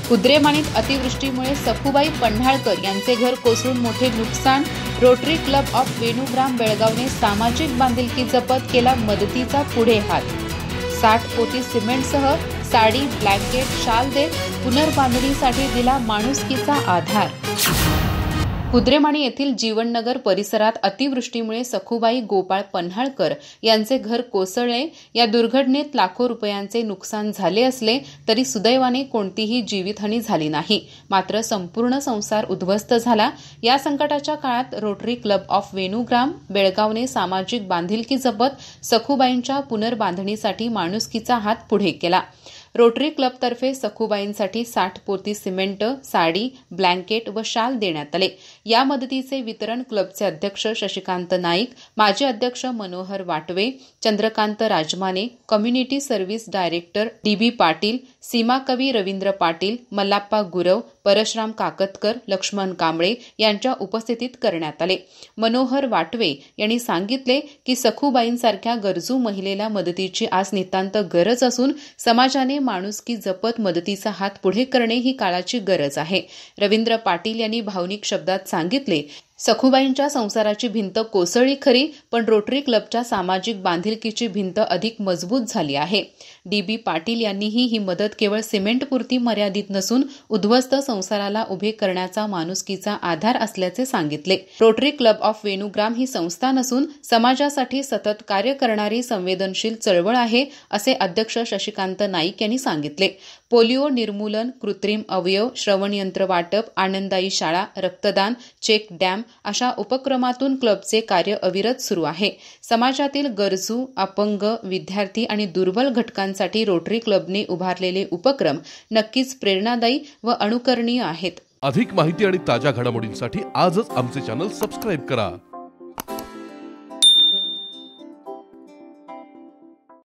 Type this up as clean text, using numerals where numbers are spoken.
कुद्रेमाणीत अतिवृष्टीमुळे सखूबाई पन्हाळकर यांचे घर कोसळून मोठे नुकसान। रोटरी क्लब ऑफ वेणूग्राम बेळगावने सामाजिक बांधिलकी जपत केला मदतीचा पुढे हात। 60 पोती सिमेंटसह साडी, ब्लँकेट, शाल देत पुनर्बांधणीसाठी दिला माणुसकीचा आधार। कुद्रेमाणी येथील जीवननगर परिसरात अतिवृष्टीमुळे सखूबाई गोपाळ पन्हाळकर यांचे घर कोसळले। या दुर्घटनेत लाखो रुपयांचे नुकसान झाले असले तरी सुदैवाने कोणतीही जीवितहानी झाली नाही। मात्र संपूर्ण संसार उद्ध्वस्त झाला। या संकटाच्या काळात रोटरी क्लब ऑफ वेणूग्राम बेळगावने सामाजिक बांधिलकी जपत सखूबाईंच्या पुनर्बांधणीसाठी माणुसकीचा हात पुढे केला। रोटरी क्लबतर्फे सखूबाईंसाठी 60 पोती सिमेंट, साडी, ब्लँकेट व शाल देण्यात आले। या मदतीचे वितरण क्लबचे अध्यक्ष शशिकांत नाईक, माजी अध्यक्ष Manohar Watve, Chandrakant Rajmane, community service director D B. Patil, सीमाकवी रवींद्र पाटील, मल्लाप्पा गुरव, परशुराम काकतकर, लक्ष्मण कांबळे यांच्या उपस्थितीत करण्यात आले। मनोहर वाटवे यांनी सांगितले की सखूबाईंसारख्या गरजू महिलेला मदतीची आज नितांत गरज असून समाजाने माणुसकी जपत मदतीचा हात पुढे करणे ही काळाची गरज आहे। रवींद्र पाटील यांनी भावनिक शब्दात सांगितले, सखूबाईंच्या संसाराची भिंत कोसळली खरी, पण रोटरी क्लबच्या सामाजिक बांधिलकीची भिंत अधिक मजबूत झाली आहे। डी.बी. पाटील यांनीही ही मदत केवळ सिमेंटपुरती मर्यादित नसून उद्ध्वस्त संसाराला उभे करण्याचा माणुसकीचा आधार असल्याचे सांगितले। रोटरी क्लब ऑफ वेणूग्राम ही संस्था नसून समाजासाठी सतत कार्य करणारी संवेदनशील चळवळ आहे, असे अध्यक्ष शशिकांत नाईक यांनी सांगितले। पोलिओ निर्मूलन, कृत्रिम अवयव, श्रवणयंत्र वाटप, आनंददायी शाळा, रक्तदान, चेक डॅम अशा उपक्रमातून क्लबचे कार्य अविरत सुरू आहे। समाजातील गरजू, अपंग, विद्यार्थी आणि दुर्बल घटकांसाठी रोटरी क्लबने उभारलेले उपक्रम नक्कीच प्रेरणादायी व अनुकरणीय आहेत। अधिक माहिती आणि ताज्या घडामोडींसाठी आजच आमचे चॅनल सबस्क्राइब करा।